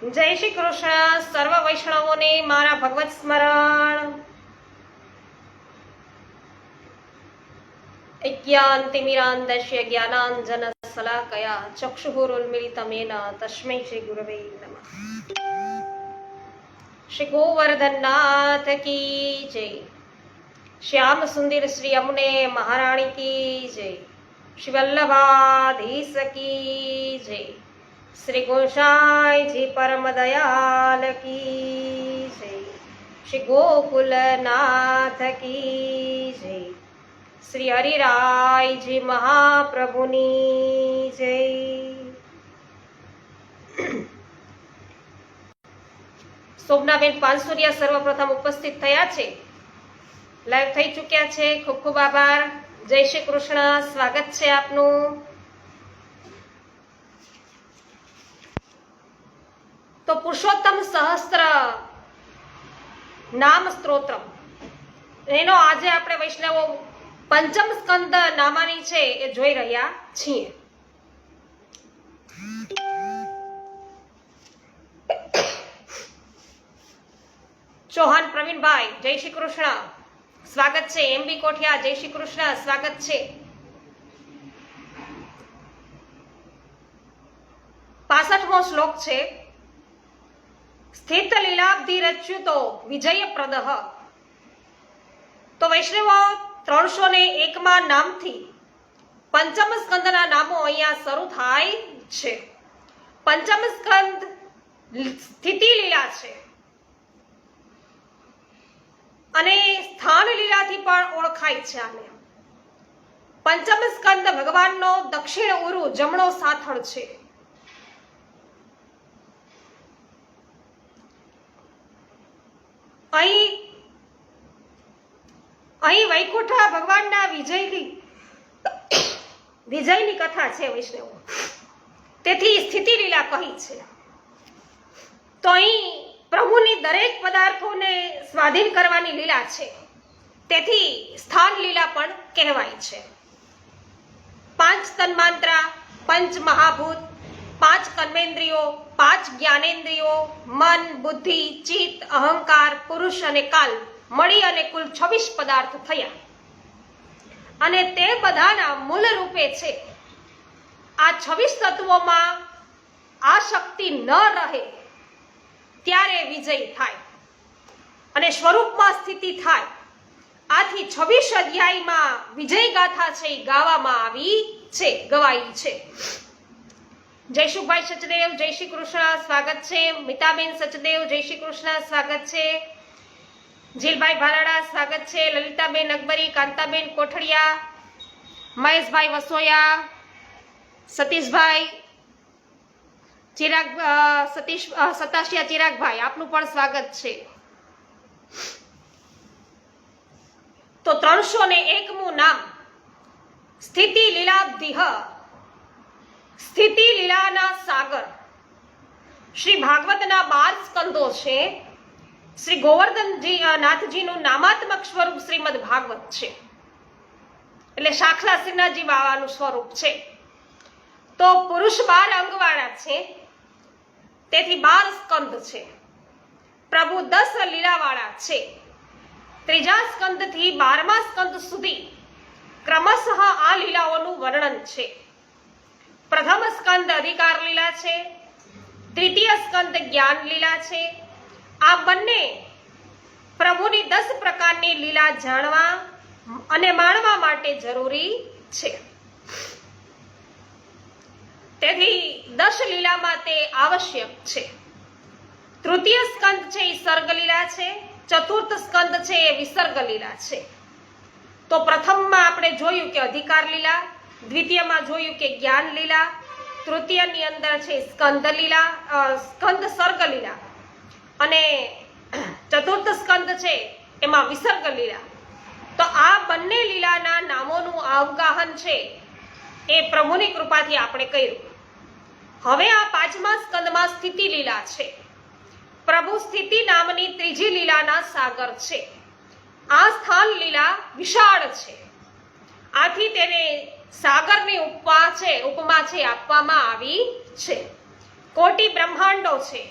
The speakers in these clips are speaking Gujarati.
જય શ્રી કૃષ્ણ. સર્વ વૈષ્ણવોને મારા ભગવત સ્મરણ. અજ્ઞાનતિમિરાન્ધસ્ય જ્ઞાનાંજન શલાકયા ચક્ષુરુન્મિલિતમેન તસ્મૈ શ્રી ગુરવે નમઃ. શ્રી ગોવર્ધનનાથ કી જય. શ્યામ સુંદર શ્રી અમને મહારાણી કી જય. શ્રી વલ્લભાધીશ કી જય. શ્રી ગોસાઈજી પરમ દયાલ કી જય. શ્રી ગોકુલનાથ કી જય. શ્રી હરિરાયજી મહાપ્રભુની જય. શોભનાબેન પાનસુરિયા સર્વપ્રથમ ઉપસ્થિત થયા છે, લાઈવ થઈ ચૂક્યા છે. ખૂબ ખૂબ આભાર. જય શ્રી કૃષ્ણ. સ્વાગત છે આપનું. તો પુરુષોત્તમ સહસ્ત્ર નામ સ્ત્રોત્ર એનો આજે આપણે વૈષ્ણવો પંચમ સ્કંદ નામાની છે એ જોઈ રહ્યા છીએ. ચૌહાણ પ્રવીણભાઈ જય શ્રી કૃષ્ણ. સ્વાગત છે. એમબી કોઠિયા જય શ્રી કૃષ્ણ. સ્વાગત છે. 65મો શ્લોક છે. સ્થિત લીલાબ્ધિ રચ્યુતો વિજય પ્રદહ. તો વૈષ્ણવો 301માં નામથી પંચમ સ્કંદના નામો અહીંયા શરૂ થાય છે. પંચમ સ્કંદ સ્થિતિ લીલા છે અને સ્થાન લીલાથી પણ ઓળખાય છે. આને પંચમ સ્કંદ ભગવાનનો દક્ષિણ ઉરુ જમણો સાથળ છે. અહીં વૈકુંઠ ભગવાનના વિજયની કથા છે વૈષ્ણવો, તેથી સ્થિતિ લીલા કહી છે. તો અહીં પ્રભુની દરેક પદાર્થોને સ્વાધીન કરવાની લીલા છે, તેથી સ્થાન લીલા પણ કહેવાય છે. 5 તન્માંત્રા, 5 મહાભૂત, 5 કર્મેન્દ્રિયો, 5 જ્ઞાનેન્દ્રિયો, મન, બુદ્ધિ, ચિત્ત, અહંકાર, પુરુષ અને કાલ મળી અને કુલ 26 પદાર્થ થયા. અને તે બધાના મૂળ રૂપે છે. આ 26 તત્વોમાં આ શક્તિ ન રહે ત્યારે વિજય થાય અને સ્વરૂપમાં સ્થિતિ થાય. આથી 26 અધ્યાયમાં વિજય ગાથા છે એ ગાવામાં આવી છે, ગવાઈ છે. જયશુભાઈ સચદેવ જય શ્રી કૃષ્ણ. સ્વાગત છે. મિતાબેન સચદેવ જય શ્રી કૃષ્ણ. સ્વાગત છે. જીલભાઈ ભાલાડા સ્વાગત છે. લલિતાબેન અકબરી, કાંતાબેન કોઠડિયા, મહેશભાઈ વસોયા, સતીશભાઈ સતાશિયા ચિરાગભાઈ, આપનું પણ સ્વાગત છે. તો 301મું નામ સ્થિતિ લીલાબ્ધિહ, સ્થિતિ લીલાના સાગર. શ્રી ભાગવતના 12 સ્કંદો છે. શ્રી ગોવર્ધનજી નાથજીનું નામાત્મક સ્વરૂપ શ્રીમદ ભાગવત છે, એટલે શાખલા શ્રીનાથજી બાવાનું સ્વરૂપ છે. તો પુરુષ 12 અંગવાળા છે, તેથી 12 સ્કંદ છે. પ્રભુ 10 લીલાવાળા છે. ત્રીજા સ્કંદથી 12મા સ્કંદ સુધી ક્રમશઃ આ લીલાઓનું વર્ણન છે. પ્રથમ સ્કંદ અધિકાર લીલા છે, દ્વિતીય સ્કંદ જ્ઞાન લીલા છે. આ બંને પ્રભુની 10 પ્રકારની લીલા જાણવા અને માણવા માટે જરૂરી છે. તેથી 10 લીલામાં તે આવશ્યક છે. તૃતીય સ્કંદ છે એ સર્ગ લીલા છે. ચતુર્થ સ્કંદ છે એ વિસર્ગ લીલા છે. તો પ્રથમમાં આપણે જોયું કે અધિકાર લીલા, દ્વિતીયમાં જોયું કે જ્ઞાન લીલા, તૃતીયની અંદર છે સ્કંદ લીલા, સ્કંદ સર્ગ લીલા, અને ચતુર્થ સ્કંદ છે એમાં વિસર્ગ લીલા. તો આ બંને લીલાના નામોનું અવગાહન છે એ પ્રભુની કૃપાથી આપણે કર્યું. હવે આ 5મા સ્કંદમાં સ્થિતિ લીલા છે. પ્રભુ સ્થિતિ નામની ત્રીજી લીલાના સાગર છે. આ સ્થાન લીલા વિશાળ છે, આથી તેને સાગરની ઉપમા છે આપવામાં આવી છે. કોટી બ્રહ્માંડો છે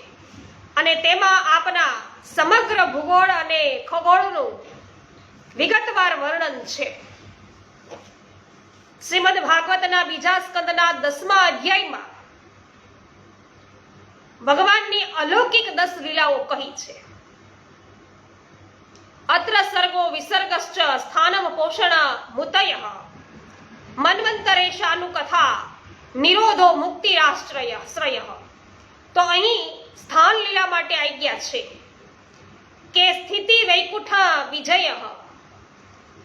અને તેમાં આપના સમગ્ર ભૂગોળ અને ખગોળનું વિગતવાર વર્ણન છે. શ્રીમદ ભાગવતના બીજા સ્કંદના 10મા અધ્યાયમાં ભગવાનની અલૌકિક 10 લીલાઓ કહી છે. અત્ર સર્ગો વિસર્ગશ્ચ સ્થાનમ પોષણ મુતયઃ મન્વંતરેશાનુ કથા નિરોધો મુક્તિરાશ્રય શ્રયઃ. તો અહીં સ્થાન લીલા માટે આજ્ઞા છે કે સ્થિતિ વૈકુંઠ વિજય.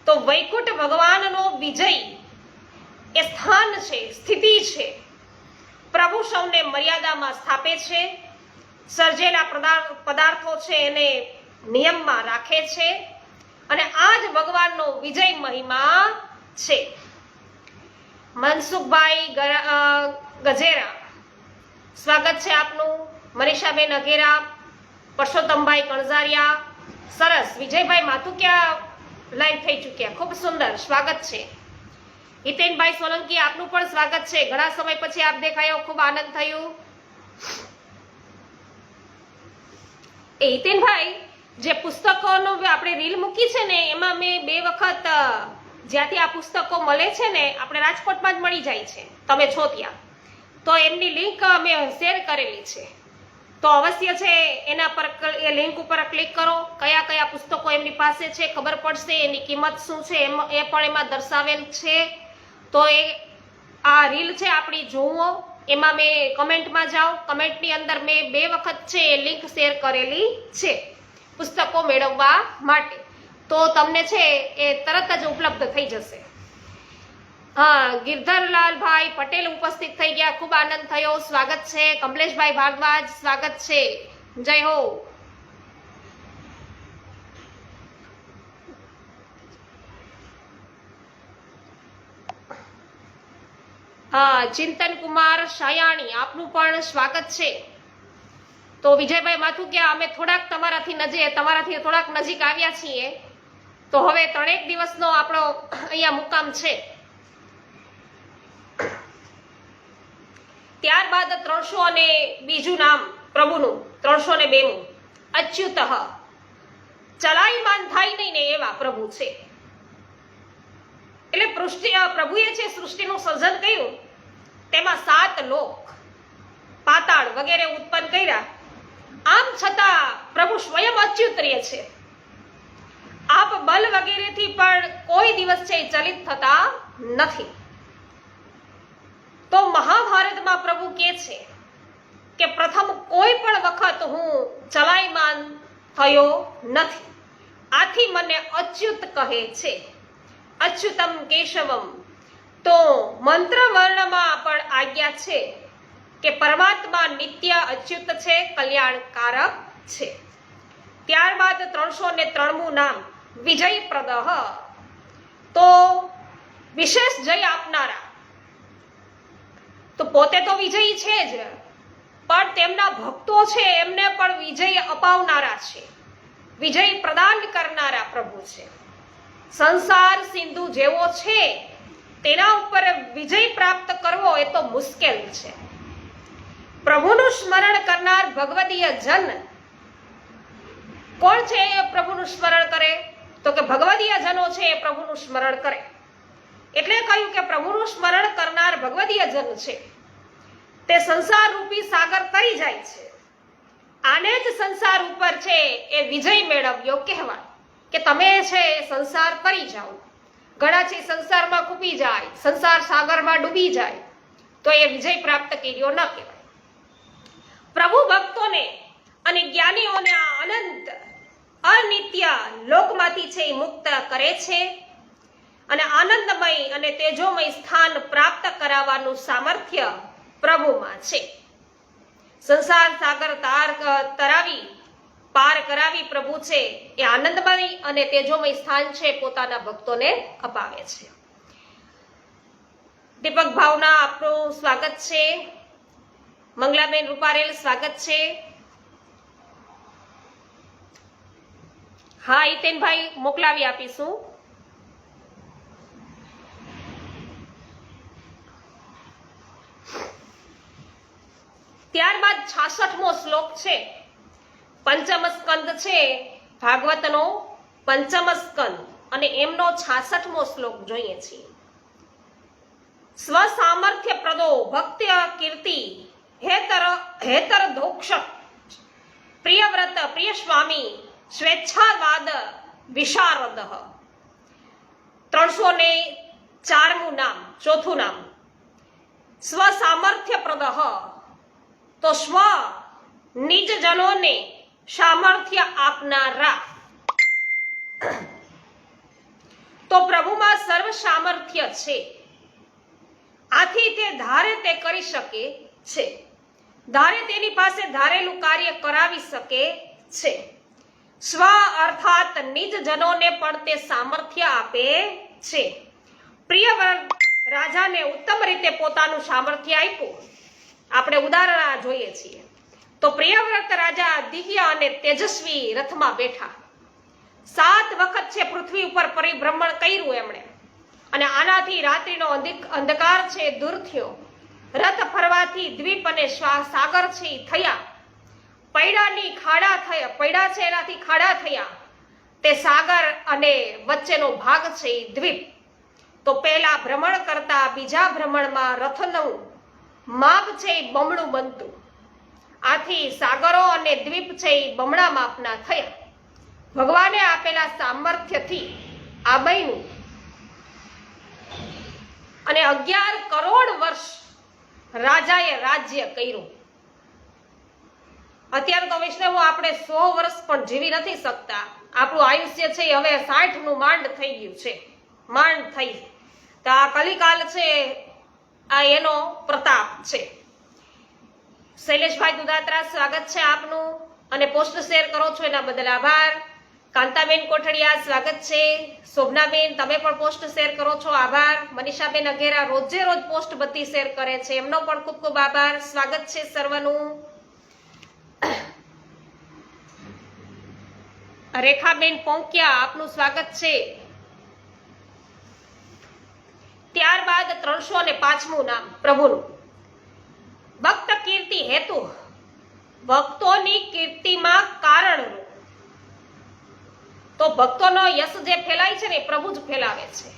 તો વૈકુંઠ ભગવાનનો વિજય એ સ્થાન છે, સ્થિતિ છે. પ્રભુ સૌને મર્યાદામાં સ્થાપે છે, સર્જેલા પદાર્થો છે એને નિયમમાં રાખે છે, અને આ જ ભગવાનનો વિજય મહિમા છે. મનસુખભાઈ ગજેરા, સ્વાગત છે આપનું. મનીષાબેન અઘેરા, પરસોત્તમભાઈ કણઝારિયા, સરસ. વિજયભાઈ માથુકિયા લાઈવ થઈ ચૂક્યા, ખૂબ સુંદર, સ્વાગત છે. હિતેનભાઈ સોલંકી, આપનું પણ સ્વાગત છે. ઘણા સમય પછી આપ દેખાયો, ખૂબ આનંદ થયું. એ હિતેનભાઈ, જે પુસ્તકોનો આપણે રીલ મૂકી છે ને, એમાં મેં 2 વખત જ્યાંથી આ પુસ્તકો મળે છે ને, આપણે રાજકોટમાં જ મળી જાય છે, તમે છો ત્યાં, તો એમની લિંક અમે શેર કરેલી છે. તો અવશ્ય છે એના પર, એ લિંક ઉપર ક્લિક કરો. કયા કયા પુસ્તકો એમની પાસે છે ખબર પડશે, એની કિંમત શું છે એ પણ એમાં દર્શાવેલ છે. તો એ આ રીલ છે આપણી જોવો, એમાં મેં કમેન્ટમાં જાઓ, કમેન્ટની અંદર મેં 2 વખત છે એ લિંક શેર કરેલી છે પુસ્તકો મેળવવા માટે. તો તમને છે એ તરત જ ઉપલબ્ધ થઈ જશે. હા, ગિરધરલાલભાઈ પટેલ ઉપસ્થિત થઈ ગયા, ખૂબ આનંદ થયો, સ્વાગત છે. કમલેશભાઈ ભારદ્વાજ, સ્વાગત છે. જય હો. હા, ચિંતન કુમાર સાયાણી, આપનું પણ સ્વાગત છે. તો વિજયભાઈ માથુકિયા, અમે તમારાથી થોડાક નજીક આવ્યા છીએ. તો હવે 3 દિવસનો આપણો અહીંયા મુકામ છે. ત્યારબાદ 302 નામ પ્રભુનું, 302મું અચ્યુત. ચલાયમાન થાય નહીં ને એવા પ્રભુ છે. એટલે પ્રભુએ છે સૃષ્ટિનું સર્જન કર્યું, તેમાં 7 લોક, પાતાળ વગેરે ઉત્પન્ન કર્યા. આમ છતાં પ્રભુ સ્વયં અચ્યુત રહે છે. આપ બલ વગેરેથી પણ કોઈ દિવસ છે ચલિત થતા નથી. તો મહાભારતમાં પ્રભુ કહે છે કે પ્રથમ કોઈ પણ વખત હું ચલાયમાન થયો નથી, આથી મને અચ્યુત કહે છે. અચ્યુતમ કેશવમ. તો મંત્ર વર્ણમાં પણ આજ્ઞા છે કે પરમાત્મા નિત્ય અચ્યુત છે, કલ્યાણકારક છે. ત્યારબાદ 303મું નામ વિજયપ્રદ. તો વિશેષ જય આપનારા. તો પોતે તો વિજયી છે જ, પણ તેમના ભક્તો છે એમને પણ વિજય અપાવનારા છે, વિજય પ્રદાન કરનારા પ્રભુ છે. સંસાર સિંધુ જેવો છે તેના ઉપર વિજય પ્રાપ્ત કરવો એ તો મુશ્કેલ છે. પ્રભુનું સ્મરણ કરનાર ભગવદીય જન કોણ છે? એ પ્રભુનું સ્મરણ કરે, તો કે ભગવદીય જનો છે એ પ્રભુનું સ્મરણ કરે. એટલે કહ્યું કે પ્રભુનું સ્મરણ કરનાર ભગવદીય જન છે તે સંસાર રૂપી સાગર તરી જાય છે. આને જ સંસાર ઉપર છે એ વિજય મેળવ્યો કહેવાય કે તમે છે સંસાર તરી જાઓ. ઘણા છે સંસારમાં ખૂપી જાય, સંસાર સાગરમાં ડૂબી જાય, તો એ વિજય પ્રાપ્ત કર્યો ન કહેવાય. પ્રભુ ભક્તોને અને જ્ઞાનીઓને આ અનંત અનિત્ય લોકમાંથી છે એ મુક્ત કરે છે અને આનંદમય અને તેજોમય સ્થાન પ્રાપ્ત કરાવવાનું સામર્થ્ય પ્રભુમાં છે. સંસાર સાગર પાર કરાવી પ્રભુ છે એ આનંદમય અને તેજોમય સ્થાન છે પોતાના ભક્તોને અપાવે છે. દીપક ભાવના, આપનું સ્વાગત છે. મંગલાબેન રૂપારેલ, સ્વાગત છે. હા હિતેનભાઈ, મોકલાવી આપીશું. ત્યારબાદ 66મો શ્લોક છે પંચમ સ્કંદ છે ભાગવતનો પંચમ સ્કંદ અને એમનો 66મો શ્લોક જોઈએ છીએ. સ્વસામર્થ્ય પ્રદો ભક્ત્ય કીર્તિ હેતર ધોક્ષ પ્રિયવ્રત પ્રિય સ્વામી સ્વેચ્છાવાદ વિશારદ. 304મું નામ, ચોથું નામ સ્વસામર્થ્ય પ્રદ. તો સ્વ નિજ જનોને સામર્થ્ય આપનારા. તો પ્રભુમાં સર્વ સામર્થ્ય છે, આથી તે ધારે તે કરી શકે છે, ધારે તેની પાસે ધારેલું કાર્ય કરાવી શકે છે. સ્વ અર્થાત નિજ જનોને પણ તે સામર્થ્ય આપે છે. પ્રિય રાજાને ઉત્તમ રીતે પોતાનું સામર્થ્ય આપ્યું. આપણે ઉદાહરણ જોઈએ છીએ. તો પ્રિયવ્રત રાજા દિવ્ય અને તેજસ્વી રથમાં બેઠા. 7 વખત છે પૃથ્વી ઉપર પરિભ્રમણ કર્યું એમણે, અને આનાથી રાત્રિનો અંધકાર છે દૂર થયો. રથ ફરવાથી દ્વીપ અને સાગર છે થયા. પૈડા છે એનાથી ખાડા થયા. તે સાગર અને વચ્ચેનો ભાગ છે દ્વીપ. તો પહેલા ભ્રમણ કરતા બીજા ભ્રમણમાં રથનું માપ છે બમણું બનતું. આથી સાગરો અને દ્વીપ છે બમણા માપના થયા. ભગવાને આપેલા સામર્થ્યથી આ બન્યું. અને 11 કરોડ વર્ષ રાજાએ રાજ્ય કર્યું. અત્યારે તો વૈષ્ણવો આપણે 100 વર્ષ પણ જીવી નથી શકતા. આપણું આયુષ્ય છે હવે 60નું માંડ થઈ ગયું છે, માંડ થઈ. તો આ કલિકાલ છે, આ એનો પ્રતાપ છે. શૈલેષભાઈ દુધાત્રા, સ્વાગત છે આપનું, અને પોસ્ટ શેર કરો છો એના બદલ આભાર. કાંતાબેન કોઠડિયા, સ્વાગત છે. શોભનાબેન, તમે પણ પોસ્ટ શેર કરો છો, આભાર. મનીષાબેન અઘેરા રોજે રોજ પોસ્ટ બધી શેર કરે છે, એમનો પણ ખૂબ ખૂબ આભાર. સ્વાગત છે સર્વનું. રેખાબેન પોંકિયા, આપનું સ્વાગત છે. ત્યારબાદ 305મું નામ પ્રભુનું ભક્ત કીર્તિ હેતુ. ભક્તોની કીર્તિમાં કારણરૂપ. તો ભક્તોનો યશ જે ફેલાય છે ને એ પ્રભુ જ ફેલાવે છે.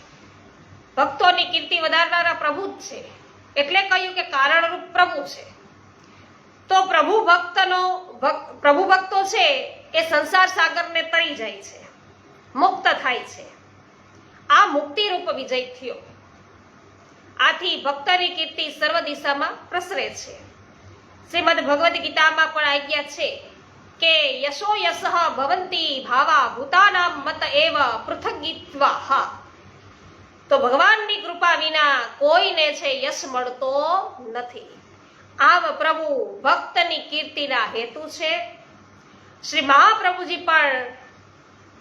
ભક્તોની કીર્તિ વધારનારા પ્રભુ જ છે, એટલે કહ્યું કે કારણરૂપ પ્રભુ છે. તો પ્રભુ ભક્તો છે એ સંસાર સાગરને તરી જાય છે, મુક્ત થાય છે. આ મુક્તિરૂપ વિજય થયો. આથી ભક્તની કીર્તિ સર્વ દિશામાં પ્રસરે છે. શ્રીમદ ભગવદ્ ગીતામાં પણ આજ્ઞા છે કે યશો યસઃ ભવંતી ભાવા ભૂતાનામ મત એવ પૃથગિત્વા. તો ભગવાનની કૃપા વિના કોઈને છે યશ મળતો નથી. આમ પ્રભુ ભક્તની કીર્તિના હેતુ છે. શ્રી મહાપ્રભુજી પણ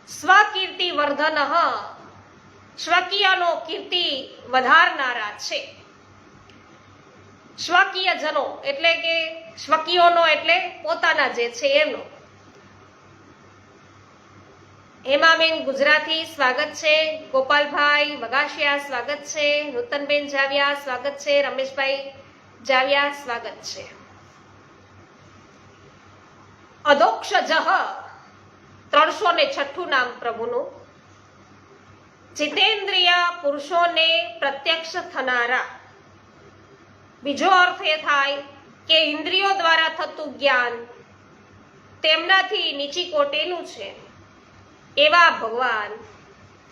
સ્વકીર્તિ વર્ધન, સ્વકીયનો કીર્તિ વધારનારા છે. સ્વકીય જનો એટલે કે સ્વકીયોનો એટલે પોતાના જે છે એમનો. હેમાબેન ગુજરાતી, સ્વાગત છે. ગોપાલભાઈ વગાસિયા, સ્વાગત છે. નૂતનબેન જાવિયા, સ્વાગત છે. રમેશભાઈ જાવિયા, સ્વાગત છે. અધોક્ષજઃ 306 નામ પ્રભુનું. જીતેન્દ્રિય પુરુષોને પ્રત્યક્ષ થનારા. બીજો અર્થ એ થાય કે ઇન્દ્રિયો દ્વારા થતું જ્ઞાન તેમનાથી નીચી કોટીનું છે એવા ભગવાન.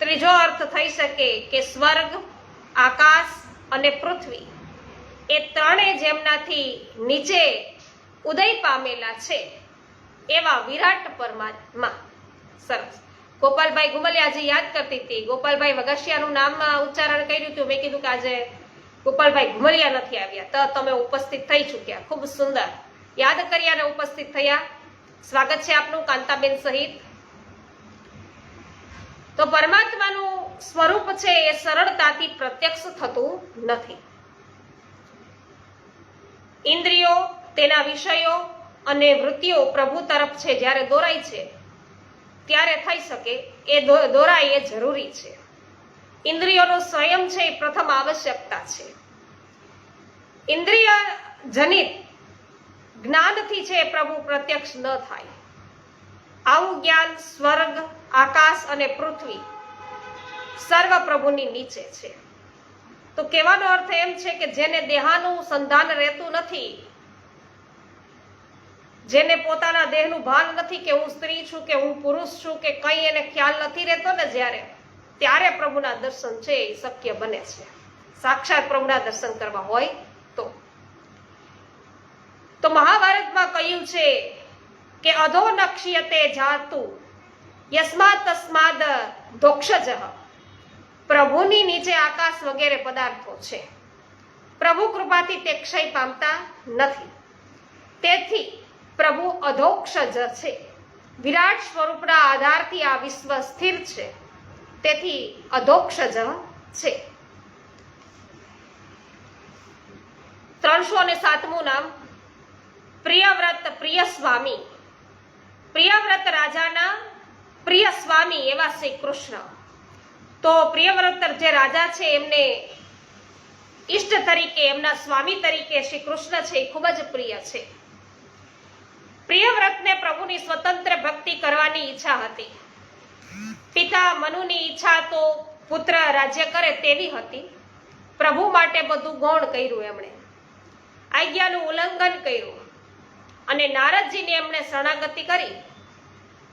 ત્રીજો અર્થ થઈ શકે કે સ્વર્ગ, આકાશ અને પૃથ્વી એ ત્રણે જેમનાથી નીચે ઉદય પામેલા છે એવા વિરાટ પરમાત્મા. સરસ. ગોપાલભાઈ ગુમલિયાજી યાદ કરતી હતી. ગોપાલભાઈ વગાસિયાનું નામ ઉચ્ચારણ કર્યું હતું. મેં કીધું કે આજે ગોપાલભાઈ ઘુમલિયા નથી આવ્યા, તો તમે ઉપસ્થિત થઈ ચૂક્યા. ખૂબ સુંદર યાદ કર્યા અને ઉપસ્થિત થયા. સ્વાગત છે આપનું કાંતાબેન સહિત. તો પરમાત્માનું સ્વરૂપ છે એ સરળતાથી પ્રત્યક્ષ થતું નથી. ઇન્દ્રિયો, તેના વિષયો અને વૃત્તિઓ પ્રભુ તરફ છે જ્યારે દોરાય છે ત્યારે થઈ શકે એ દોરાય એ જરૂરી છે. ઇન્દ્રિયોનો સ્વયં છે એ પ્રથમ આવશ્યકતા છે. ઇન્દ્રિય જનિત જ્ઞાનથી છે પ્રભુ પ્રત્યક્ષ ન થાય. આવું જ્ઞાન સ્વર્ગ, આકાશ અને પૃથ્વી સર્વ પ્રભુની નીચે છે. તો કહેવાનો અર્થ એમ છે કે જેને દેહાનું સંધાન રહેતું નથી, જેને પોતાના દેહનું ભાન નથી કે હું સ્ત્રી છું કે હું પુરુષ છું કે કંઈ એને ખ્યાલ નથી રહેતો ને, ત્યારે પ્રભુના દર્શન છે એ શક્ય બને છે. સાક્ષાત પ્રભુના દર્શન કરવા હોય તો મહાભારતમાં કહ્યું છે કે અધો નક્ષ્યતે જાતુ યસ્માત તસ્માદ દોક્ષજ. પ્રભુની નીચે આકાશ વગેરે પદાર્થો છે. પ્રભુ કૃપાથી તે ક્ષય પામતા નથી. તેથી પ્રભુ અધોક્ષજ છે. વિરાટ સ્વરૂપના આધારથી આ વિશ્વ સ્થિર છે. તેથી અધોક્ષજ છે. 307મું નામ પ્રિયવ્રત પ્રિય સ્વામી. પ્રિયવ્રત રાજાના પ્રિય સ્વામી એવા શ્રી કૃષ્ણ. તો પ્રિયવ્રત જે રાજા છે એમને ઈષ્ટ તરીકે, એમના સ્વામી તરીકે શ્રી કૃષ્ણ છે એ ખૂબ જ પ્રિય છે. પ્રિયવ્રતને પ્રભુની સ્વતંત્ર ભક્તિ કરવાની ઈચ્છા હતી. પિતા મનુની ઈચ્છા તો પુત્ર રાજ્ય કરે તેવી હતી. પ્રભુ માટે બધું ગૌણ કર્યું, એમણે આજ્ઞાનું ઉલ્લંઘન કર્યું અને નારદજીને એમણે શરણાગતિ કરી.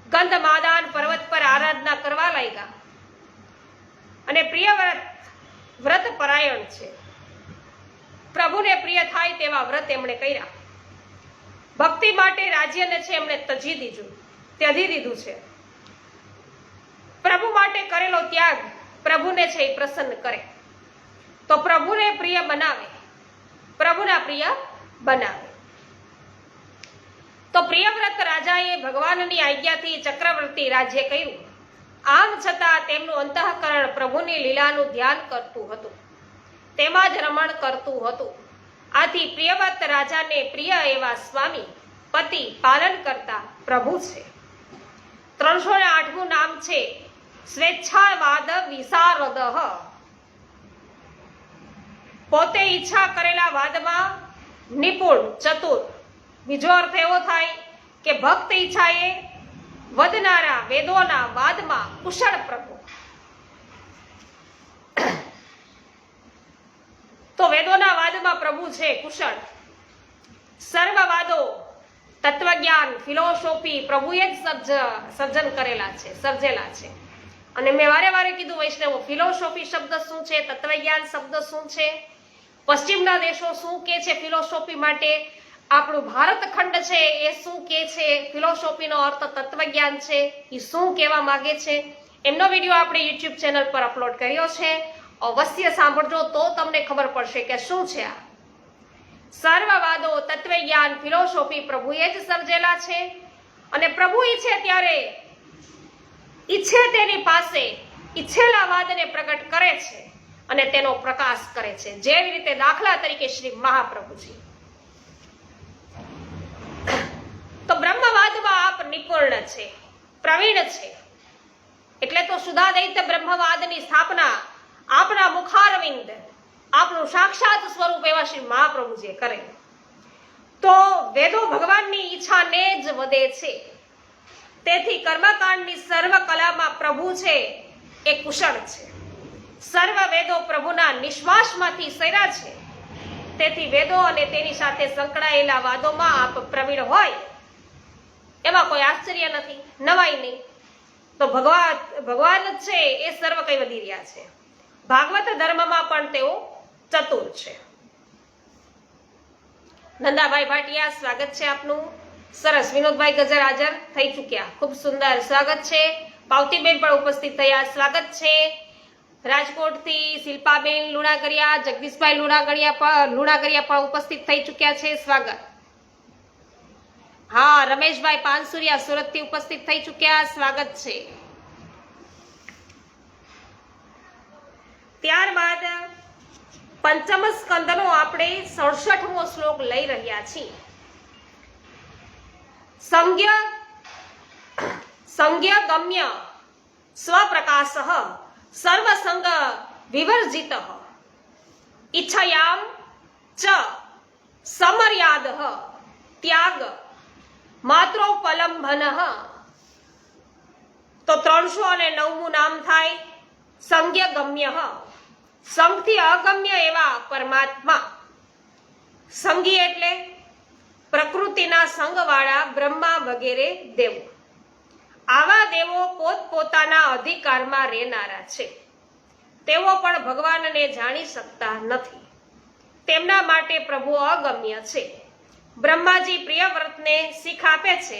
ગંધમાદાન પર્વત પર આરાધના કરવા લાગ્યા. અને પ્રિયવ્રત વ્રત પરાયણ છે. પ્રભુને પ્રિય થાય તેવા વ્રત એમણે કર્યા. ભક્તિ માટે રાજ્યને છે એમણે ત્યજી દીધું છે. પ્રભુ માટે કરેલો ત્યાગ પ્રભુને છે એ પ્રસન્ન કરે. તો પ્રભુને પ્રિય બનાવે, પ્રભુના પ્રિય બનાવે. તો પ્રિયવ્રત રાજાએ ભગવાનની આજ્ઞાથી ચક્રવર્તી રાજ્ય કર્યું. આમ છતાં તેમનું અંતઃકરણ પ્રભુની લીલાનું ધ્યાન કરતું હતું, તેમાં જ રમણ કરતું હતું. આથી પ્રિયવ્રત રાજાને પ્રિય એવા સ્વામી, પતિ, પાલન કરતા પ્રભુ છે. 308મું નામ છે સ્વેચ્છાવાદ વિશારદ. પોતે ઈચ્છા કરેલા વાદમાં નિપુણ, ચતુર. બીજો અર્થ એવો થાય કે ભક્ત ઈચ્છાએ વધનારા વેદોના વાદમાં કુશળ પ્રભુ. તો વેદોના વાદમાં પ્રભુ છે કુશળ. સર્વવાદો, તત્વજ્ઞાન, ફિલોસોફી પ્રભુએ જ સર્જેલા છે. અને મેં વારે કીધું વૈષ્ણવો, ફિલોસોફી શબ્દ શું છે, તત્વજ્ઞાન શબ્દ શું છે, પશ્ચિમના દેશો શું કે છે ફિલોસોફી માટે, આપણું ભારત ખંડ છે એ શું કે છે, ફિલોસોફીનો અર્થ તત્વજ્ઞાન છે એ શું કહેવા માંગે છે, એમનો વિડીયો આપણે યુટ્યુબ ચેનલ પર અપલોડ કર્યો છે. અવશ્ય સાંભળજો તો તમને ખબર પડશે કે શું છે આ. સર્વવાદો, તત્વજ્ઞાન, ફિલોસોફી પ્રભુએ જ સર્જેલા છે. અને પ્રભુ ઈચ્છે ત્યારે ઈચ્છે તેની પાસે ઈચ્છેલા વાદને પ્રગટ કરે છે અને તેનો પ્રકાશ કરે છે. જેવી રીતે દાખલા તરીકે શ્રી મહાપ્રભુજી. તો બ્રહ્મવાદમાં આપ નિપુર્ણ છે, પ્રવીણ છે. એટલે તો સુધાદૈત બ્રહ્મવાદની સ્થાપના આપના મુખારવિંદ, આપનું સાક્ષાત સ્વરૂપ એવા શ્રી મહાપ્રભુજીએ કરે. તો વેદો ભગવાનની ઈચ્છાને જ વધે છે. તેથી કર્મકાંડની સર્વ કલામાં પ્રભુ છે એ કુશળ છે. સર્વ વેદો પ્રભુના નિશ્વાસમાંથી સર્યા છે. તેથી વેદો અને તેની સાથે સંકળાયેલા વાદોમાં આપ પ્રવીણ હોય એમાં કોઈ આશ્ચર્ય નથી, નવાઈ નહીં. તો ભગવાન જ છે એ સર્વ કઈ વધી રહ્યા છે. ભાગવત ધર્મમાં પણ તેઓ ચતુર છે. નંદાભાઈ ભાટિયા, સ્વાગત છે આપનું. સરસ. વિનોદભાઈ ગજર હાજર થઈ ચૂક્યા, ખૂબ સુંદર સ્વાગત છે. પાવતીબેન પણ ઉપસ્થિત થયા, સ્વાગત છે. રાજકોટથી શિલ્પાબેન લુણાગરિયા, જગદીશભાઈ લુણાગરિયા પણ ઉપસ્થિત થઈ ચૂક્યા છે, સ્વાગત. હા, રમેશભાઈ પાનસુરિયા સુરતથી ઉપસ્થિત થઈ ચૂક્યા, સ્વાગત છે. ત્યારબાદ પંચમ સ્કંદનો આપણે 67મો શ્લોક લઈ રહ્યા છીએ. સંજ્ઞ ગમ્ય સ્વપ્રકાશ સર્વસંગ વિવર્જિત ઈચ્છયામ ચ સમર્યાદ ત્યાગ માત્રોપલંબન તો 309મું નામ થાય સંજ્ઞ ગમ્ય. સંગથી અગમ્ય એવા પરમાત્મા. સંગી એટલે પ્રકૃતિના સંગવાળા બ્રહ્મા વગેરે દેવો. આવા દેવો પોતપોતાના અધિકારમાં રહેનારા છે. તેઓ પણ ભગવાનને જાણી શકતા નથી. તેમના માટે પ્રભુ અગમ્ય છે. બ્રહ્માજી પ્રિયવ્રતને શીખ આપે છે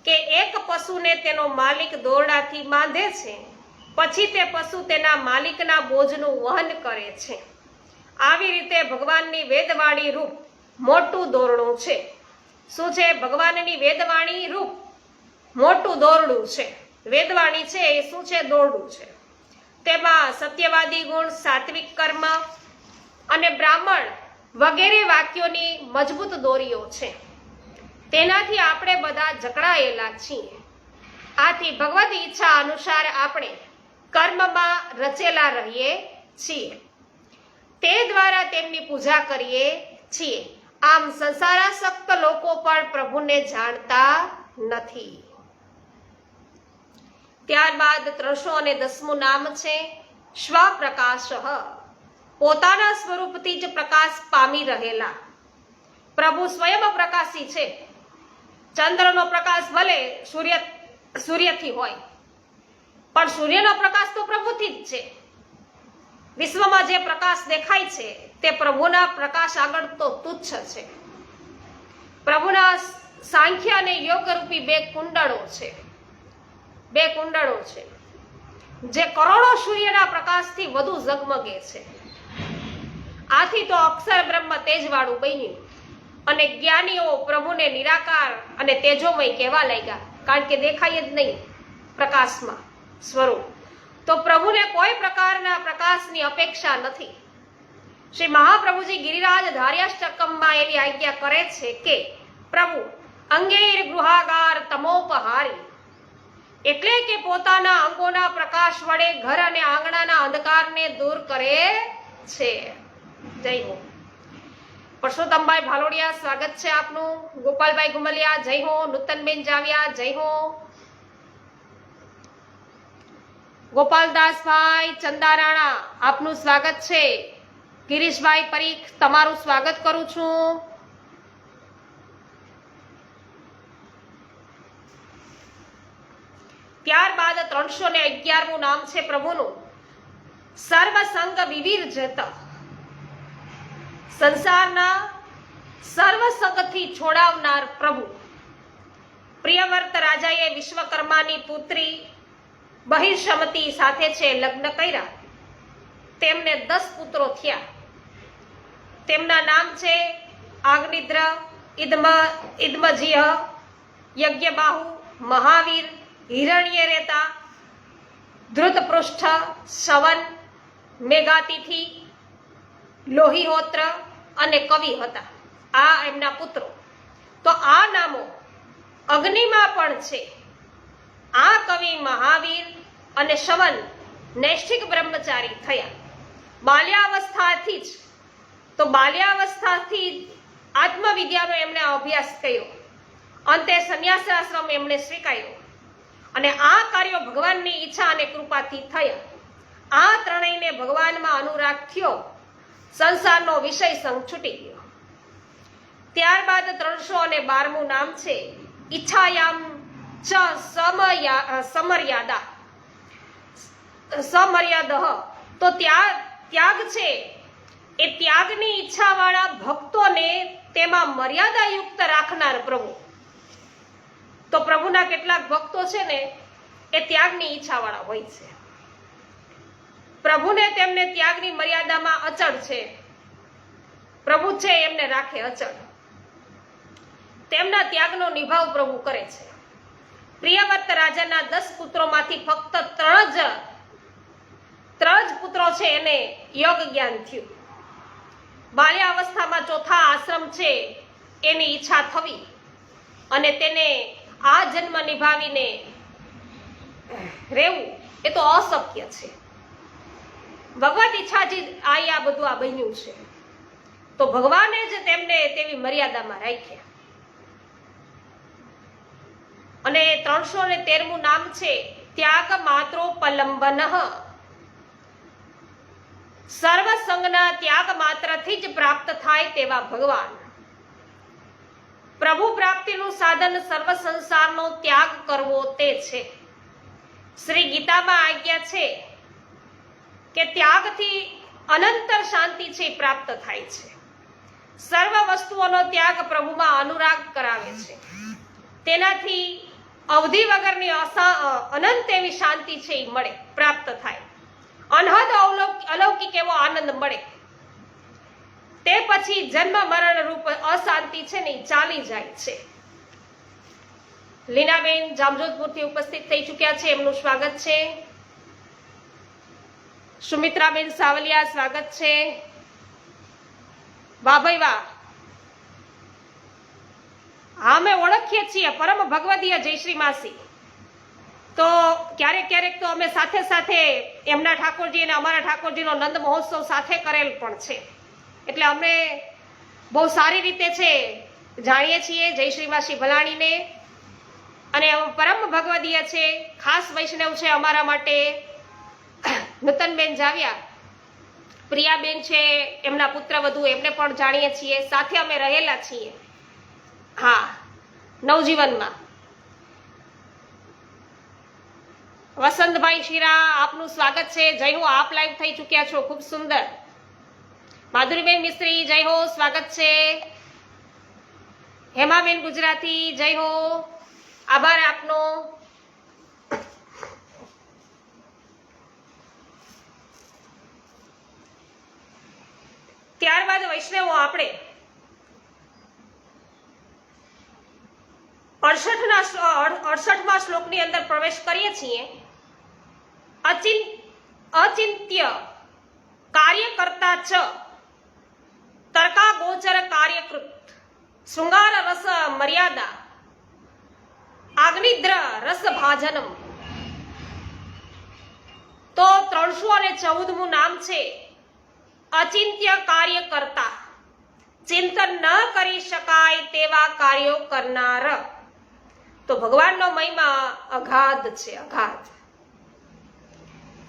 કે એક પશુને તેનો માલિક દોરડાથી બાંધે છે, પછી તે પશુ તેના માલિકના બોજનું વહન કરે છે. આવી રીતે ભગવાનની વેદવાણી રૂપ મોટું દોરડું છે. શું છે? ભગવાનની વેદવાણી રૂપ મોટું દોરડું છે. વેદવાણી છે એ શું છે? દોરડું છે. તેમાં સત્યવાદી ગુણ, સાત્વિક કર્મ અને બ્રાહ્મણ વગેરે વાક્યોની મજબૂત દોરીઓ છે. તેનાથી આપણે બધા જકડાયેલા છીએ. આથી ભગવદ ઈચ્છા અનુસાર આપણે કર્મમાં રચેલા રહીએ છીએ. તે દ્વારા તેમની પૂજા કરીએ છીએ. આમ સંસારાસક્ત લોકો પણ પ્રભુને જાણતા નથી. ત્યારબાદ 310મું નામ છે સ્વપ્રકાશ. પોતાના સ્વરૂપથી જ પ્રકાશ પામી રહેલા. પ્રભુ સ્વયં પ્રકાશી છે. ચંદ્રનો પ્રકાશ ભલે સૂર્યથી હોય, પણ સૂર્યનો પ્રકાશ તો પ્રભુથી જ છે. વિશ્વમાં જે પ્રકાશ દેખાય છે તે પ્રભુના પ્રકાશ આગળ તો તુચ્છ છે. પ્રભુના સાંખ્ય અને યોગ રૂપી બે કુંડળો છે જે કરોડો સૂર્યના પ્રકાશથી વધુ ઝગમગે છે. આથી તો અક્ષર બ્રહ્મ તેજવાળું બન્યું અને જ્ઞાનીઓ પ્રભુને નિરાકાર અને તેજોમય કહેવા લાગ્યા, કારણ કે દેખાય જ નહીં પ્રકાશમાં સ્વરૂપ. તો પ્રભુને કોઈ પ્રકારના પ્રકાશની અપેક્ષા નથી. શ્રી મહાપ્રભુજી ગિરિરાજ ધાર્યાષ્ટકમમાં એવી આજ્ઞા કરે છે કે પ્રભુ અંગેર ગૃહાગાર તમોપહારી, એટલે કે પોતાના અંગોના પ્રકાશ વડે ઘર અને આંગણાના અંધકારને દૂર કરે છે. જય હો. પરસોત્તમભાઈ ભાલોડિયા, સ્વાગત છે આપનું. ગોપાલભાઈ ગુમલિયા, જય હો. નૂતનબેન જાવિયા, જય હો. ગોપાલદાસભાઈ ચંદારાણા, આપનું સ્વાગત છે. ગિરીશભાઈ પરીખ, તમારું સ્વાગત કરું છું. ત્યારબાદ 311મું નામ છે પ્રભુનું સર્વસંગ વિવિર્જત. સંસારના સર્વસંગથી છોડાવનાર પ્રભુ. પ્રિયવ્રત રાજાએ વિશ્વકર્માની પુત્રી બહિર્ષમતી સાથે છે લગ્ન કર્યા. તેમને 10 પુત્રો થયા. તેમના નામ છે આગ્નિદ્ર, ઇદ્મજીહ, યજ્ઞબાહુ, મહાવીર, હિરણ્યરેતા, ધૃતપૃષ્ઠ, સવન, મેઘાતિથિ, લોહિહોત્ર અને કવિ હતા. આ એમના પુત્રો. તો આ નામો અગ્નિમાં પણ છે. આ કવિ મહાવીર અને સવન નૈષ્ઠિક બ્રહ્મચારી થયા. બાલ્યાવસ્થાથી આત્મવિદ્યાનો એમણે અભ્યાસ કર્યો. અંતે સંન્યાસાશ્રમ એમણે સ્વીકાર્યો અને આ કાર્યો ભગવાનની ઈચ્છા અને કૃપાથી થયા. આ ત્રણેયને ભગવાનમાં અનુરાગ થયો. સંસારનો વિષય સંગ છૂટી ગયો. ત્યારબાદ 312મું નામ છે ઈચ્છાયામ ચ સમર્યાદા. તો ત્યાગ છે એ ત્યાગની ઈચ્છા વાળા ભક્તોને તેમાં મર્યાદાયુક્ત રાખનાર પ્રભુ. તો પ્રભુના કેટલાક ભક્તો છે ને એ ત્યાગની ઈચ્છા વાળા હોય છે. પ્રભુને તેમને ત્યાગની મર્યાદામાં અચળ છે. પ્રભુ છે એમને રાખે અચળ. તેમના ત્યાગનો નિભાવ પ્રભુ કરે છે. પ્રિયવ્રત રાજાના 10 પુત્રોમાંથી ફક્ત 3 જ પુત્રો છે એને યોગ જ્ઞાન થયું. બાલ્યાવસ્થામાં ચોથા આશ્રમ છે એની ઈચ્છા થવી અને તેને આ જન્મ નિભાવીને રહેવું એ તો અશક્ય છે. ભગવત ઈચ્છાથી આ બધું આ બન્યું છે. તો ભગવાને જ તેમને તેવી મર્યાદામાં રાખ્યા. અને 313મું નામ છે ત્યાગ માત્રોપલંબનઃ, સર્વ સંગના ત્યાગ માત્રથી જ પ્રાપ્ત થાય તેવા ભગવાન. પ્રભુ પ્રાપ્તિનું સાધન સર્વ સંસારનો ત્યાગ કરવો તે છે. શ્રી ગીતામાં આજ્ઞા છે કે ત્યાગથી અનંતર શાંતિ છે પ્રાપ્ત થાય છે. સર્વ વસ્તુઓનો ત્યાગ પ્રભુમાં અનુરાગ કરાવે છે. તેનાથી અવધિ વગરની અનંત એવી શાંતિ છે એ મળે, પ્રાપ્ત થાય. અનહદ અલૌકિક એવો આનંદ મળે. તે પછી જન્મ મરણ રૂપ અશાંતિ છે ને ચાલી જાય છે. લીનાબેન જામજોધપુરથી ઉપસ્થિત થઈ ચૂક્યા છે, એમનું સ્વાગત છે. સુમિત્રાબેન સાવલિયા સ્વાગત છે. વાહ ભાઈ વાહ. હા, અમે ઓળખીએ છીએ પરમ ભગવદીય જયશ્રી માસી. તો ક્યારેક ક્યારેક તો અમે સાથે સાથે એમના ઠાકોરજી અને અમારા ઠાકોરજીનો નંદ મહોત્સવ સાથે કરેલ પણ છે. એટલે અમે બહુ સારી રીતે છે જાણીએ છીએ જયશ્રી માસી ભલાણીને. અને પરમ ભગવદીય છે, ખાસ વૈષ્ણવ છે અમારા માટે. નૂતનબેન જાવ્યા, પ્રિયાબેન છે, એમના પુત્ર વધુ, એમને પણ જાણીએ છીએ, સાથે અમે રહેલા છીએ. હા, નવજીવનમાં. વસંતભાઈ શીરા, આપનું સ્વાગત છે. જય હો, આપ લાઈવ થઈ ચૂક્યા છો, ખૂબ સુંદર. માધુરીબેન મિસ્ત્રી, જય હો, સ્વાગત છે. હેમાબેન ગુજરાતી, જય હો, આભાર આપનો. ત્યારબાદ વૈષ્ણવો આપણે 68મા શ્લોકની અંદર પ્રવેશ કરીએ છીએ. અચિંત્ય કાર્યકર્તા ચ તર્કા ગોચર કાર્યકૃત શૃંગાર રસ મર્યાદા આગ્નિદ્ર રસ ભાજનમ. તો 314મું નામ છે અચિંત્ય કાર્યકર્તા, ચિંતન ન કરી શકાય તેવા કાર્યો કરનાર. તો ભગવાનનો મહિમા અગાધ છે, અગાધ.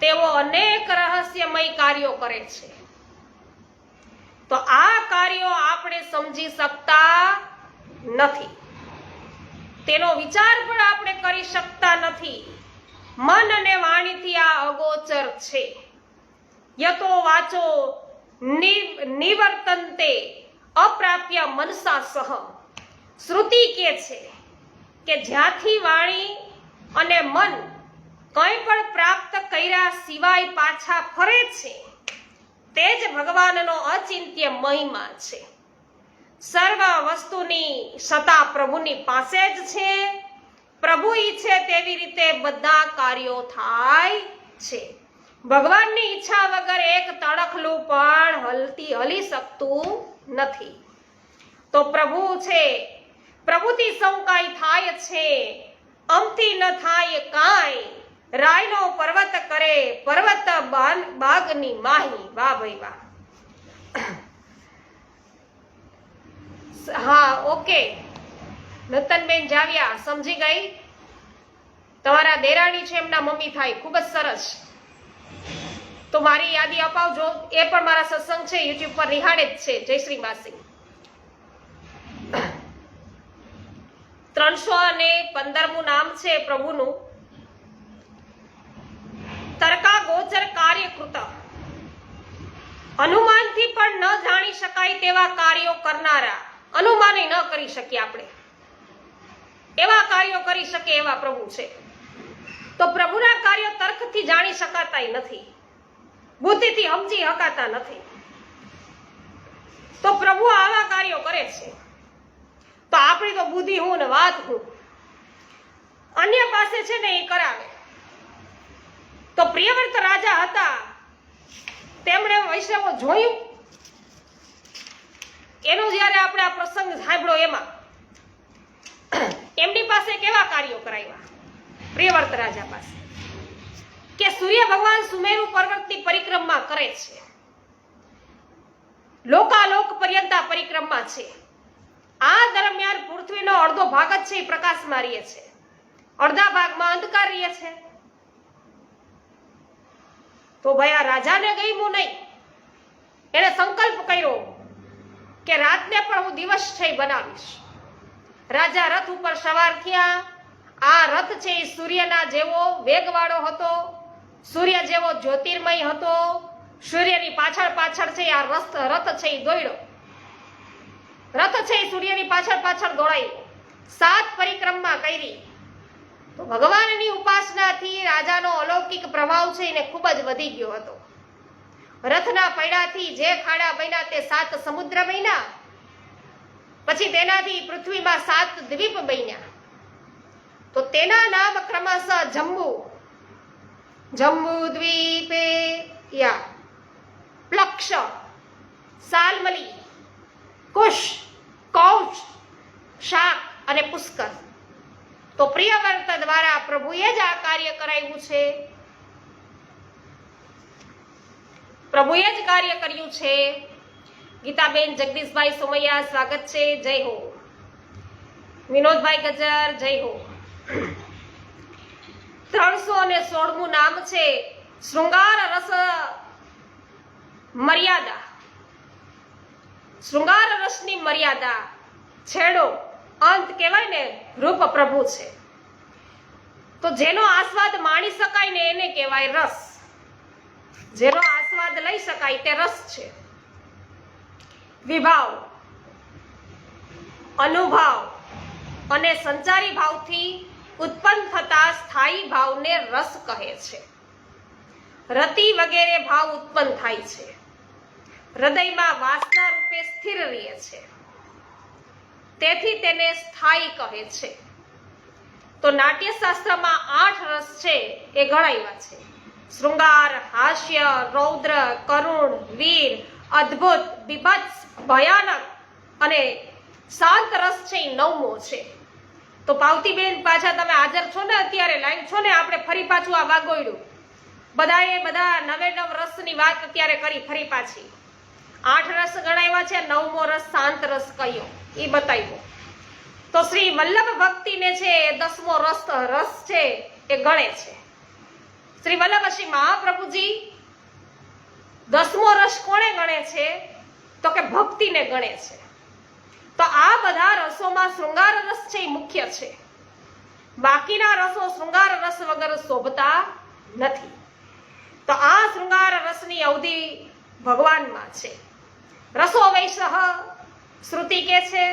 તેઓ અનેક રહસ્યમય કાર્યો કરે છે. તો આ કાર્યો આપણે સમજી શકતા નથી, તેનો વિચાર પણ આપણે કરી શકતા નથી. મન અને વાણીથી આ અગોચર છે. યતો વાચો નિવર્તન્તે અપ્રાપ્ય મનસા સહ. શ્રુતિ કહે છે કે જ્યાંથી વાણી અને મન કંઈ પણ પ્રાપ્ત કર્યા સિવાય પાછા ફરે છે, તે જ ભગવાનનો અચિંત્ય મહિમા છે. સર્વ વસ્તુની સત્તા પ્રભુની પાસે જ છે. પ્રભુ ઈચ્છે તેવી રીતે બધા કાર્યો થાય છે. ભગવાનની ઈચ્છા વગર એક તણખલું પણ હલી શકતું નથી. તો પ્રભુ છે, પ્રભુથી સૌ કાંઈ થાય છે, અમથી ન થાય કાંઈ. રાયનો પર્વત કરે પર્વત બાગની માહી. વાહ ભાઈ વાહ. હા, ઓકે. નૂતનબેન જાવ્યા, સમજી ગઈ. તમારા દેરાણી છે, એમના મમ્મી થાય, ખૂબ જ સરસ. તો મારી યાદી અપાવજો. એ પણ મારા સત્સંગ છે યુટ્યુબ પર નિહાળે જ છે. જયશ્રી માસી. 315મું નામ છે પ્રભુનું તર્કા ગોચર કાર્યકૃત. અનુમાનથી પણ ન જાણી શકાય તેવા કાર્યો કરનારા. અનુમાને ન કરી શકીએ આપણે એવા કાર્યો કરી શકે એવા પ્રભુ છે. તો પ્રભુના કાર્યો તર્કથી જાણી શકાતા નથી, બુદ્ધિથી સમજી શકાતા નથી. તો પ્રભુ આવા કાર્યો કરે છે. તો આપણી તો બુદ્ધિ હું ને વાત હું, અન્ય પાસે છે ને એ કરાવે. તો પ્રિયવ્રત રાજા હતા, તેમણે વૈષ્ણવો જોયું. એનો જ્યારે આપણે આ પ્રસંગ સાંભળ્યો, એમાં એમની પાસે કેવા કાર્યો કરાવ્યા પ્રિયવ્રત રાજા પાસે, કે સૂર્ય ભગવાન સુમેરુ પર્વતની પરિક્રમા કરે છે, લોકાલોક પર્યંતા પરિક્રમા છે. આ દરમિયાન પૃથ્વીનો અડધો ભાગ જ છે એ પ્રકાશમાં રહે છે, અડધા ભાગમાં અંધકાર રહે છે. તો ભાઈ આ રાજાને ગમ્યું નહીં. એને સંકલ્પ કર્યો કે રાતને પણ હું દિવસ છે બનાવીશ. રાજા રથ ઉપર સવાર થયા. આ રથ છે એ સૂર્યના જેવો વેગવાળો હતો, સૂર્ય જેવો જ્યોતિર્મય હતો. સૂર્યની પાછળ પાછળ છે આ રથ છે એ દોડ્યો. રથ છે એ સૂર્યની પાછળ પાછળ દોડાયો. 7 પરિક્રમા કરી. તો ભગવાનની ઉપાસનાથી રાજાનો અલૌકિક પ્રભાવ છે એને ખૂબ જ વધી ગયો હતો. રથના પૈડાથી જે ખાડા બન્યા તે 7 સમુદ્ર બન્યા. પછી તેનાથી પૃથ્વીમાં 7 દ્વીપ બન્યા. તો તેના નામ ક્રમશઃ જંબુ દ્વીપે યા પ્લક્ષ, સાલમલી, કુશ, કૌશ, શાક અને પુષ્કર. તો પ્રિયવ્રત દ્વારા પ્રભુએ જ આ કાર્ય કરાવ્યું છે. પ્રભુએ જ કાર્ય કર્યું છે. ગીતાબેન જગદીશભાઈ સોમૈયા સ્વાગત છે. જય હો. વિનોદભાઈ ગજર જય હો. 316મું નામ છે શૃંગાર રસ મર્યાદા. શૃંગાર રસની મર્યાદા, છેડો, અંત કહેવાય ને, રૂપ પ્રભુ છે. તો જેનો આસ્વાદ માણી શકાય ને એને કહેવાય રસ. જેનો આસ્વાદ લઈ શકાય તે રસ છે. વિભાવ, અનુભાવ અને સંચારી ભાવથી ઉત્પન્ન થતા સ્થાયી ભાવને રસ કહે છે. રતિ વગેરે ભાવ ઉત્પન્ન થાય છે. હૃદયમાં વાસના રૂપે સ્થિર રહે છે. તેથી તેને સ્થાયી કહે છે. તો નાટ્યશાસ્ત્રમાં 8 રસ છે એ ગણાવ્યા છે. શૃંગાર, હાસ્ય, રૌદ્ર, કરુણ, વીર, અદ્ભુત, બીભત્સ, ભયાનક અને શાંત રસ છે એ 9મો છે. તો પાવતીબેન પાછા તમે હાજર છો ને, અત્યારે લાઈવ છો ને, આપણે ફરી પાછું આ વાગોયડું બધા 9 રસની વાત અત્યારે કરી. ફરી પાછી 8 રસ ગણાવ્યા છે. 9મો રસ શાંત રસ કયો એ બતાવ્યો. તો શ્રી વલ્લભ ભક્તિને છે 10મો રસ છે એ ગણે છે. શ્રી વલ્લભ શ્રી મહાપ્રભુજી 10મો રસ કોણે ગણે છે? તો કે ભક્તિને ગણે છે. તો આ બધા રસોમાં શૃંગાર રસ છે એ મુખ્ય છે. બાકીના રસો શૃંગાર રસ વગર શોભતા નથી. તો આ શૃંગાર રસની અવધિ ભગવાનમાં છે. રસો વૈસહ શ્રુતિ કે છે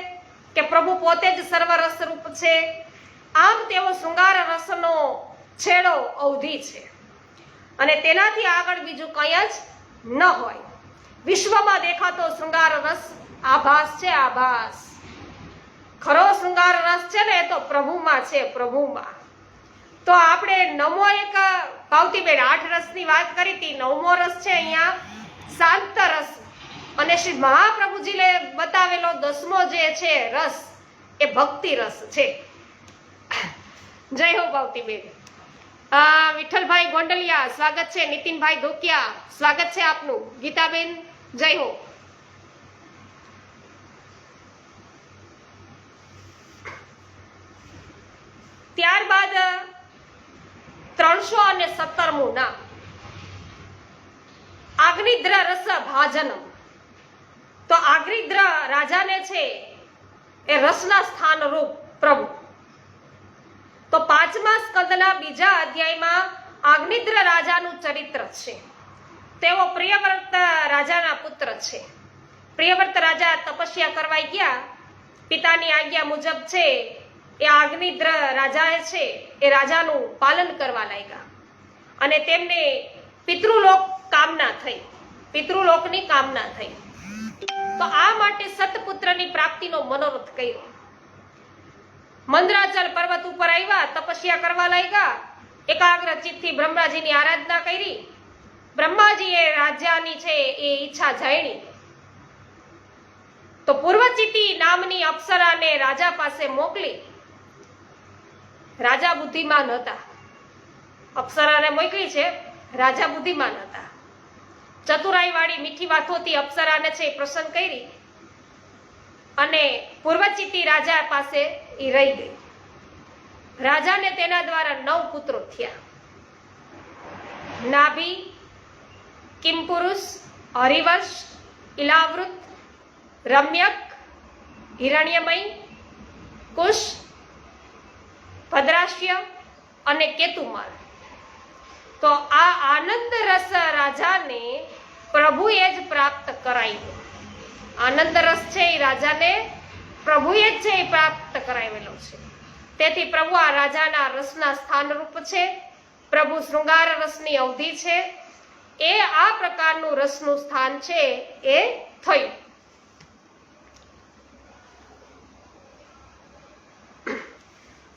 કે પ્રભુ પોતે જ સર્વરસ રૂપ છે. આમ તેઓ શૃંગાર રસનો છેડો અવધિ છે અને તેનાથી આગળ બીજું કંઈ જ ન હોય. વિશ્વમાં દેખાતો શૃંગાર રસ આભાસ છે. આભાસ. ખરો શૃંગાર રસ છે ને એ તો પ્રભુમાં છે, પ્રભુમાં. તો આપણે 9મો એક પાવતીબેન 8 રસની વાત કરી હતી. 9મો રસ છે અહીંયા શાંત રસ. અને શ્રી મહાપ્રભુજીને બતાવેલો 10મો જે છે રસ એ ભક્તિ રસ છે. જય હો પાવતીબેન. વિઠ્ઠલભાઈ ગોંડલિયા સ્વાગત છે. નીતિનભાઈ ધોકિયા સ્વાગત છે આપનું. ગીતાબેન જય હો. ત્યારબાદ 317મું નામ આગ્નિદ્ર રસ ભાજનમ. તો આગ્નિદ્ર રાજાને છે એ રસના સ્થાન રૂપ પ્રભુ. તો 5મા સ્કંદના 2જા અધ્યાયમાં આગ્નિદ્ર રાજાનું ચરિત્ર છે. તેઓ પ્રિયવ્રત રાજાના પુત્ર છે. પ્રિયવ્રત રાજા તપસ્યા કરવા ગયા. પિતાની આજ્ઞા મુજબ છે એ આગ્નિદ્ર રાજાએ છે એ રાજાનું પાલન કરવા લાગ્યા અને તેમને પિતૃલોક કામના થઈ. પિતૃલોકની કામના થઈ. તો આ માટે સતપુત્રની પ્રાપ્તિનો મનોરથ કર્યો. મંદરાચલ પર્વત ઉપર આવ્યા, તપસ્યા કરવા લાગ્યા. એકાગ્ર ચિત્તથી બ્રહ્માજીની આરાધના કરી. બ્રહ્માજીએ રાજ્યની છે એ ઈચ્છા જાણી. તો પૂર્વચિતી નામની અપ્સરાને રાજા પાસે મોકલી. રાજા બુદ્ધિમાન હતા. અપ્સરાને મોકલી છે, રાજા બુદ્ધિમાન હતા. ચતુરાઈ વાળી મીઠી વાતોથી અપ્સરાને છે પ્રસન્ન કરી અને પૂર્વચિતી રાજા પાસે એ રહી ગઈ. રાજાને તેના દ્વારા 9 પુત્રો થયા. નાભી, કિમપુરુષ, હરિવંશ, ઇલાવૃત, રમ્યક, હિરણ્યમય, કુશ, ભદ્રાશ્ય અને કેતુમાલ. તો આ આનંદ રસ રાજાને પ્રભુએ જ પ્રાપ્ત કરાવ્યો. આનંદ રસ છે એ રાજાને પ્રભુએ જ છે એ પ્રાપ્ત કરાવેલો છે. તેથી પ્રભુ આ રાજાના રસના સ્થાનરૂપ છે. પ્રભુ શૃંગાર રસની અવધિ છે. એ આ પ્રકારનું રસનું સ્થાન છે એ થયું.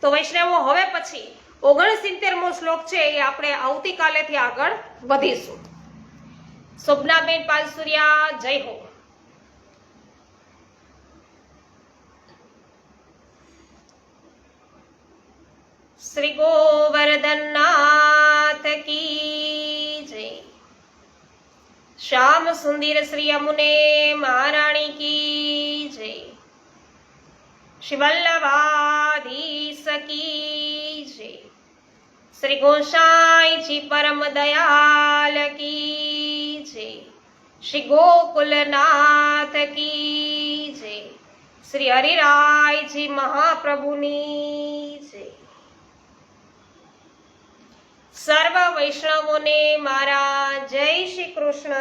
તો વૈષ્ણવો, હવે પછી 69મો શ્લોક છે એ આપણે આવતીકાલેથી આગળ વધીશું. શોભનાબેન પાલસુરિયા, જય હો. શ્રી ગોવર્ધનનાથ કી જય. શ્યામ સુંદર શ્રી યમુને મહારાણી કી જય. શ્રી વલ્લભાધીશ કી જય. શ્રી ગોસાઈજી પરમ દયાલ કી જય. શ્રી ગોકુલનાથ કી જય. શ્રી હરિરાયજી મહાપ્રભુની જય. સર્વ વૈષ્ણવોને મારા જય શ્રી કૃષ્ણ.